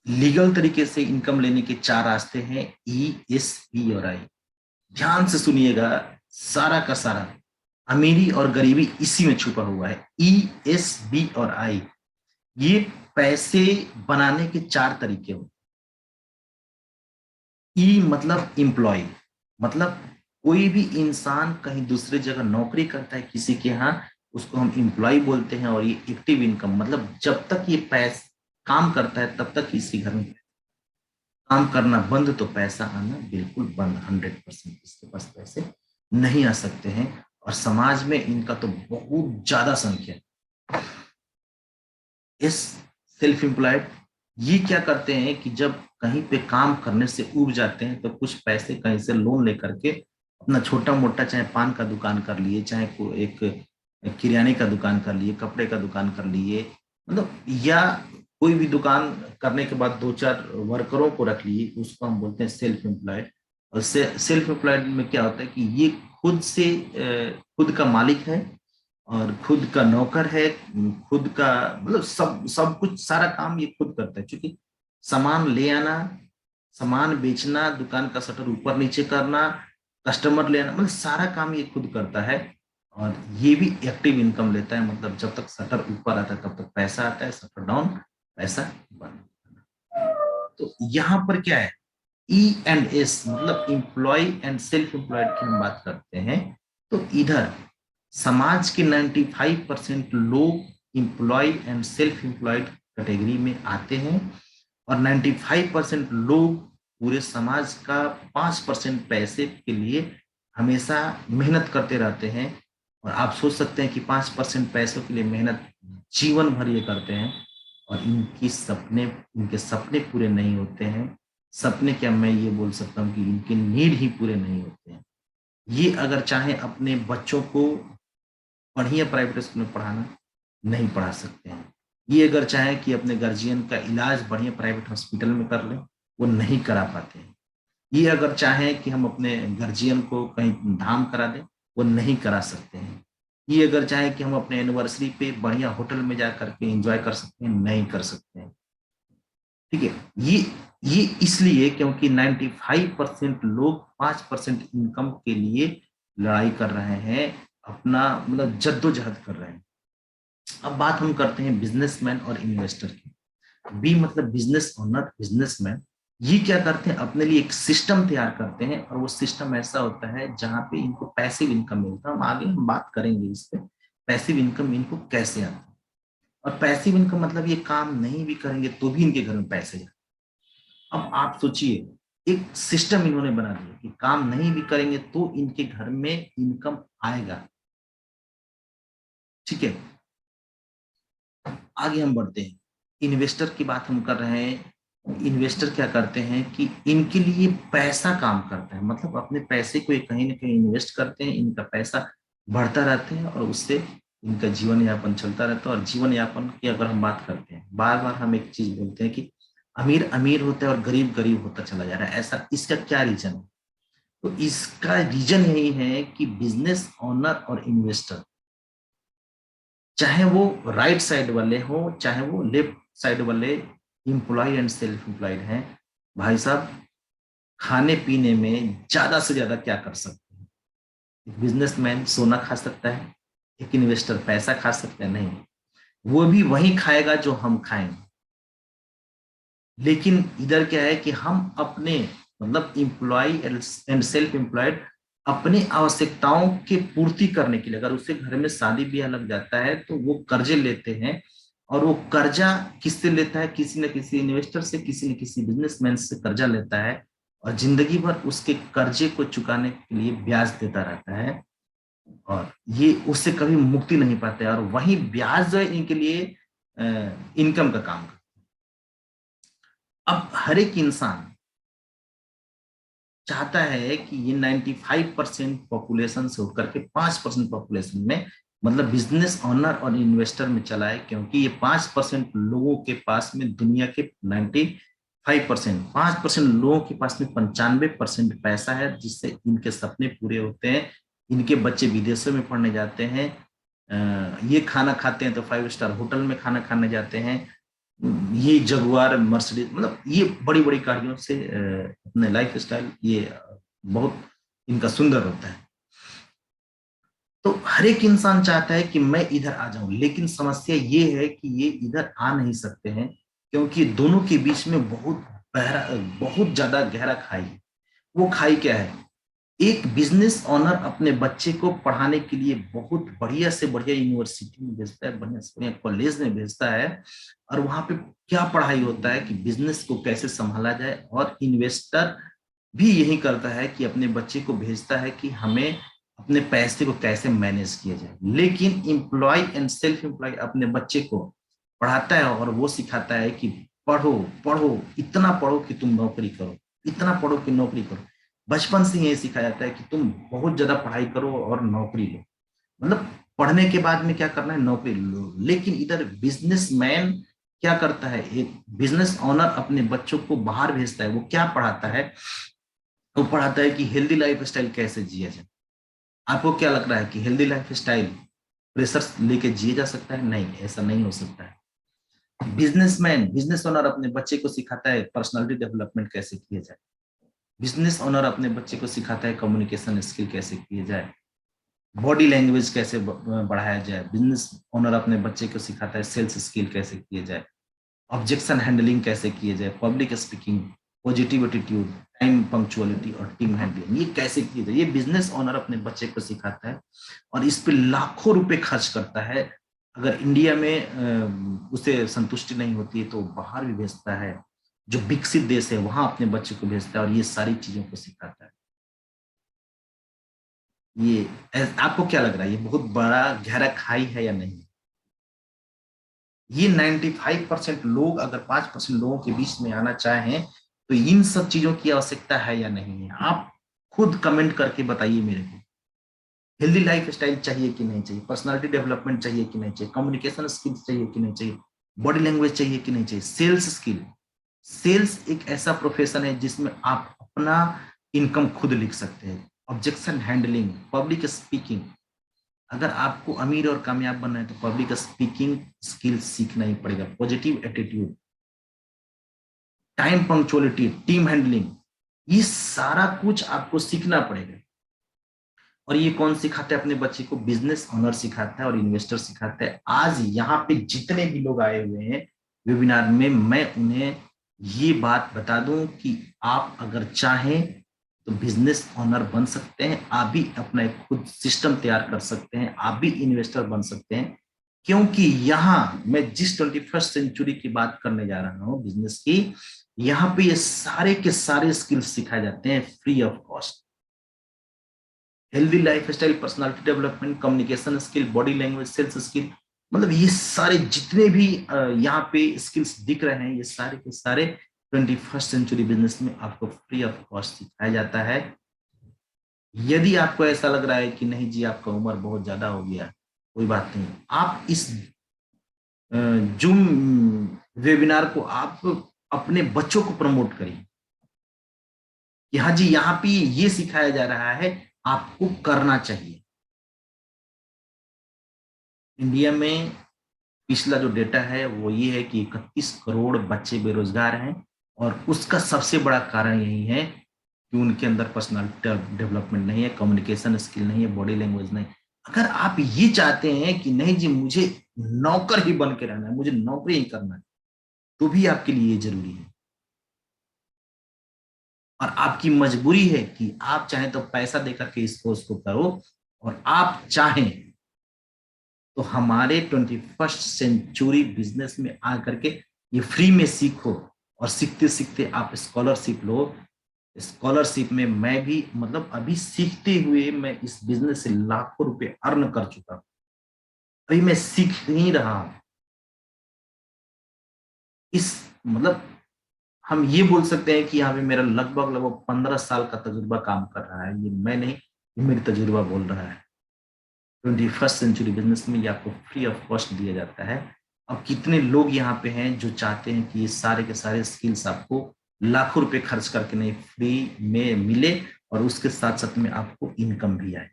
Legal तरीके से income लेने के चार रास्ते हैं, ई, एस, पी और आई। ध्यान से सुनिएगा, सारा का सारा अमीरी और गरीबी इसी में छुपा हुआ है। ई, एस, बी और आई, ये पैसे बनाने के चार तरीके होते हैं। ई मतलब इम्प्लॉय, मतलब कोई भी इंसान कहीं दूसरे जगह नौकरी करता है किसी के यहाँ, उसको हम इम्प्लॉय बोलते हैं। और ये एक्टिव इनकम मतलब जब तक ये पैसा काम करता है तब तक इसी घर में, काम करना बंद तो पैसा आना बिल्कुल बंद। 100% इसके पास पैसे नहीं आ सकते हैं। और समाज में इनका तो बहुत ज्यादा संख्या है। इस सेल्फ एम्प्लॉयड, ये क्या करते हैं कि जब कहीं पे काम करने से उब जाते हैं तो कुछ पैसे कहीं से लोन लेकर के अपना छोटा मोटा, चाहे पान का दुकान कर लिए, चाहे कोई एक किराने का दुकान कर लिए, कपड़े का दुकान कर लिए, मतलब या कोई भी दुकान करने के बाद दो चार वर्करों को रख लिए, उसको हम बोलते हैं सेल्फ एम्प्लॉयड। और सेल्फ एम्प्लॉयड में क्या होता है कि ये खुद से खुद का मालिक है और खुद का नौकर है, खुद का मतलब सब सब कुछ सारा काम ये खुद करता है। क्योंकि सामान ले आना, सामान बेचना, दुकान का शटर ऊपर नीचे करना, कस्टमर ले आना, मतलब सारा काम ये खुद करता है। और ये भी एक्टिव इनकम लेता है, मतलब जब तक शटर ऊपर आता है तब तक पैसा आता है, शटर डाउन पैसा बंद। तो यहाँ पर क्या है, ई एंड एस मतलब इम्प्लॉय एंड सेल्फ एम्प्लॉयड की हम बात करते हैं। तो इधर समाज के 95% लोग employ and self employed category में आते हैं। और 95% लोग पूरे समाज का 5% पैसे के लिए हमेशा मेहनत करते रहते हैं। और आप सोच सकते हैं कि 5% पैसों के लिए मेहनत जीवन भर ये करते हैं और इनके सपने पूरे नहीं होते हैं। सपने क्या, मैं ये बोल सकता हूँ कि इनके नीड ही पूरे नहीं होते हैं। ये अगर चाहे अपने बच्चों को बढ़िया प्राइवेट स्कूल में पढ़ाना, नहीं पढ़ा सकते हैं। ये अगर चाहे कि अपने गार्जियन का इलाज बढ़िया प्राइवेट हॉस्पिटल में कर लें, वो नहीं करा पाते हैं। ये अगर चाहे कि हम अपने गार्जियन को कहीं धाम करा दें, वो नहीं करा सकते हैं। ये अगर चाहे कि हम अपने एनिवर्सरी पे बढ़िया होटल में जा करके एंजॉय कर सकते हैं, नहीं कर सकते हैं। ठीक है, ये इसलिए क्योंकि 95% लोग 5% इनकम के लिए लड़ाई कर रहे हैं, अपना मतलब जद्दोजहद कर रहे हैं। अब बात हम करते हैं बिजनेसमैन और इन्वेस्टर की। बी मतलब बिजनेस ओनर, बिजनेसमैन, ये क्या करते हैं, अपने लिए एक सिस्टम तैयार करते हैं। और वो सिस्टम ऐसा होता है जहां पे इनको पैसिव इनकम मिलता है। हम आगे हम बात करेंगे इस पे, पैसिव इनकम इनको कैसे आता है। और पैसिव इनकम मतलब ये काम नहीं भी करेंगे तो भी इनके घर में पैसे हैं। अब आप सोचिए, एक सिस्टम इन्होंने बना दिया कि काम नहीं भी करेंगे तो इनके घर में इनकम आएगा। ठीक है, आगे हम बढ़ते हैं। इन्वेस्टर की बात हम कर रहे हैं। इन्वेस्टर क्या करते हैं कि इनके लिए पैसा काम करता है, मतलब अपने पैसे को ये कहीं ना कहीं इन्वेस्ट करते हैं, इनका पैसा बढ़ता रहता है और उससे इनका जीवन यापन चलता रहता है। और जीवन यापन की अगर हम बात करते हैं, बार बार हम एक चीज बोलते हैं कि अमीर अमीर होता है और गरीब गरीब होता चला जा रहा है। ऐसा इसका क्या रीजन है? तो इसका रीजन यही है कि बिजनेस ओनर और इन्वेस्टर, चाहे वो राइट साइड वाले हो चाहे वो लेफ्ट साइड वाले, इंप्लॉय एंड सेल्फ एम्प्लॉयड हैं, भाई साहब खाने पीने में ज्यादा से ज्यादा क्या कर सकते हैं? एक बिजनेसमैन सोना खा सकता है, एक इन्वेस्टर पैसा खा सकता है? नहीं, वो भी वही खाएगा जो हम खाएंगे। लेकिन इधर क्या है कि हम अपने मतलब इंप्लॉय एंड सेल्फ एम्प्लॉयड अपनी आवश्यकताओं की पूर्ति करने के लिए, अगर उसके घर में शादी ब्याह लग जाता है तो वो कर्जे लेते हैं। और वो कर्जा किससे लेता है? किसी न किसी इन्वेस्टर से, किसी न किसी बिजनेसमैन से कर्जा लेता है। और जिंदगी भर उसके कर्जे को चुकाने के लिए ब्याज देता रहता है। और ये उससे कभी मुक्ति नहीं पाते, और वही ब्याज जो है इनके लिए इनकम का काम करता है। अब हर एक इंसान चाहता है कि ये 95% पॉपुलेशन से होकर के 5% पॉपुलेशन में, मतलब बिजनेस ओनर और इन्वेस्टर में चला है। क्योंकि ये 5% लोगों के पास में दुनिया के 5% लोगों के पास में 95% पैसा है, जिससे इनके सपने पूरे होते हैं। इनके बच्चे विदेशों में पढ़ने जाते हैं, ये खाना खाते हैं तो 5 स्टार होटल में खाना खाने जाते हैं। ये जगुआर मर्सिडीज, मतलब ये बड़ी बड़ी गाड़ियों से अपने लाइफ स्टाइल ये बहुत इनका सुंदर होता है। तो हर एक इंसान चाहता है कि मैं इधर आ जाऊं, लेकिन समस्या ये है कि ये इधर आ नहीं सकते हैं, क्योंकि दोनों के बीच में बहुत गहरा, बहुत ज्यादा गहरा खाई है। वो खाई क्या है? एक बिजनेस ऑनर अपने बच्चे को पढ़ाने के लिए बहुत बढ़िया से बढ़िया यूनिवर्सिटी में भेजता है, बढ़िया से बढ़िया कॉलेज में भेजता है, और वहां पे क्या पढ़ाई होता है कि बिजनेस को कैसे संभाला जाए। और इन्वेस्टर भी यही करता है कि अपने बच्चे को भेजता है कि हमें अपने पैसे को कैसे मैनेज किया जाए। लेकिन एम्प्लॉय एंड सेल्फ एम्प्लॉय अपने बच्चे को पढ़ाता है और वो सिखाता है कि पढ़ो, पढ़ो, इतना पढ़ो कि तुम नौकरी करो, इतना पढ़ो कि नौकरी करो। बचपन से यही सिखाया जाता है कि तुम बहुत ज्यादा पढ़ाई करो और नौकरी लो, मतलब पढ़ने के बाद में क्या करना है, नौकरी लो। लेकिन इधर बिजनेसमैन क्या करता है, एक बिजनेस ऑनर अपने बच्चों को बाहर भेजता है। वो क्या पढ़ाता है? वो पढ़ाता है कि हेल्दी लाइफ स्टाइल कैसे जिया जाए। आपको क्या लग रहा है कि हेल्दी लाइफ स्टाइल प्रेशर लेके जिए जा सकता है? नहीं, ऐसा नहीं हो सकता है। बिजनेसमैन, बिजनेस ओनर अपने बच्चे को सिखाता है पर्सनालिटी डेवलपमेंट कैसे किया जाए। बिजनेस ओनर अपने बच्चे को सिखाता है कम्युनिकेशन स्किल कैसे किए जाए, बॉडी लैंग्वेज कैसे बढ़ाया जाए। बिजनेस ओनर अपने बच्चे को सिखाता है सेल्स स्किल कैसे किए जाए, ऑब्जेक्शन हैंडलिंग कैसे किए जाए, public speaking, positive attitude, time punctuality और टीम हैंडलिंग ये कैसे किए जाए। ये बिजनेस ओनर अपने बच्चे को सिखाता है और इस पे लाखों रुपए खर्च करता है। अगर इंडिया में उसे संतुष्टि नहीं होती है तो बाहर भी भेजता है, जो विकसित देश है वहां अपने बच्चे को भेजता है और ये सारी चीजों को सिखाता है। ये आपको क्या लग रहा है, ये बहुत बड़ा गहरा खाई है या नहीं? ये 95% लोग अगर 5% लोगों के बीच में आना चाहें तो इन सब चीजों की आवश्यकता है या नहीं है? आप खुद कमेंट करके बताइए मेरे को। हेल्दी लाइफ स्टाइल चाहिए कि नहीं चाहिए, पर्सनालिटी डेवलपमेंट चाहिए कि नहीं चाहिए, कम्युनिकेशन स्किल्स चाहिए कि नहीं चाहिए, बॉडी लैंग्वेज चाहिए कि नहीं चाहिए, सेल्स स्किल। सेल्स एक ऐसा प्रोफेशन है जिसमें आप अपना इनकम खुद लिख सकते हैं। ऑब्जेक्शन हैंडलिंग, पब्लिक स्पीकिंग, अगर आपको अमीर और कामयाब बनना है तो पब्लिक स्पीकिंग स्किल सीखना ही पड़ेगा। Positive attitude, time punctuality, team handling, ये सारा कुछ आपको सीखना पड़ेगा। और ये कौन सिखाता है अपने बच्चे को? बिजनेस ओनर सिखाता है और इन्वेस्टर सिखाता है। आज यहाँ पे जितने भी लोग आए हुए हैं वेबिनार में, मैं उन्हें ये बात बता दूं कि आप अगर चाहें तो बिजनेस ओनर बन सकते हैं, आप भी अपना एक खुद सिस्टम तैयार कर सकते हैं, आप भी इन्वेस्टर बन सकते हैं। क्योंकि यहाँ मैं जिस 21st सेंचुरी की बात करने जा रहा हूँ बिजनेस की, यहाँ पे ये सारे के सारे स्किल्स सिखाए जाते हैं free of cost. Healthy life style, personality development, communication skill, body language, sales skill, मतलब ये सारे जितने भी यहाँ पे स्किल्स दिख रहे हैं ये सारे के सारे 21st सेंचुरी बिजनेस में आपको फ्री ऑफ कॉस्ट सिखाया जाता है। यदि आपको ऐसा लग रहा है कि नहीं जी आपका उम्र बहुत ज्यादा हो गया, कोई बात नहीं, आप इस जूम वेबिनार को आप अपने बच्चों को प्रमोट करिए कि हाँ जी यहाँ पे ये सिखाया जा रहा है, आपको करना चाहिए। इंडिया में पिछला जो डेटा है वो ये है कि 31 करोड़ बच्चे बेरोजगार हैं, और उसका सबसे बड़ा कारण यही है कि उनके अंदर पर्सनालिटी डेवलपमेंट नहीं है, कम्युनिकेशन स्किल नहीं है, बॉडी लैंग्वेज नहीं। अगर आप ये चाहते हैं कि नहीं जी मुझे नौकर ही बन के रहना है, मुझे नौकरी ही करना है, तो भी आपके लिए ये जरूरी है। और आपकी मजबूरी है कि आप चाहें तो पैसा देकर के इस कोर्स को करो, और आप चाहें तो हमारे 21st सेंचुरी बिजनेस में आकर के ये फ्री में सीखो, और सीखते सीखते आप स्कॉलरशिप लो। स्कॉलरशिप में मैं भी, मतलब अभी सीखते हुए मैं इस बिजनेस से लाखों रुपए अर्न कर चुका हूं, अभी मैं सीख ही रहा हूं। इस मतलब हम ये बोल सकते हैं कि यहाँ पे मेरा लगभग लगभग 15 साल का तजुर्बा काम कर रहा है। ये मैं नहीं, ये मेरी तजुर्बा बोल रहा है। 21st सेंचुरी बिजनेस में ये आपको फ्री ऑफ कॉस्ट दिया जाता है। अब कितने लोग यहाँ पे हैं जो चाहते हैं कि ये सारे के सारे स्किल्स आपको लाखों रुपए खर्च करके नहीं, फ्री में मिले, और उसके साथ साथ में आपको इनकम भी आए।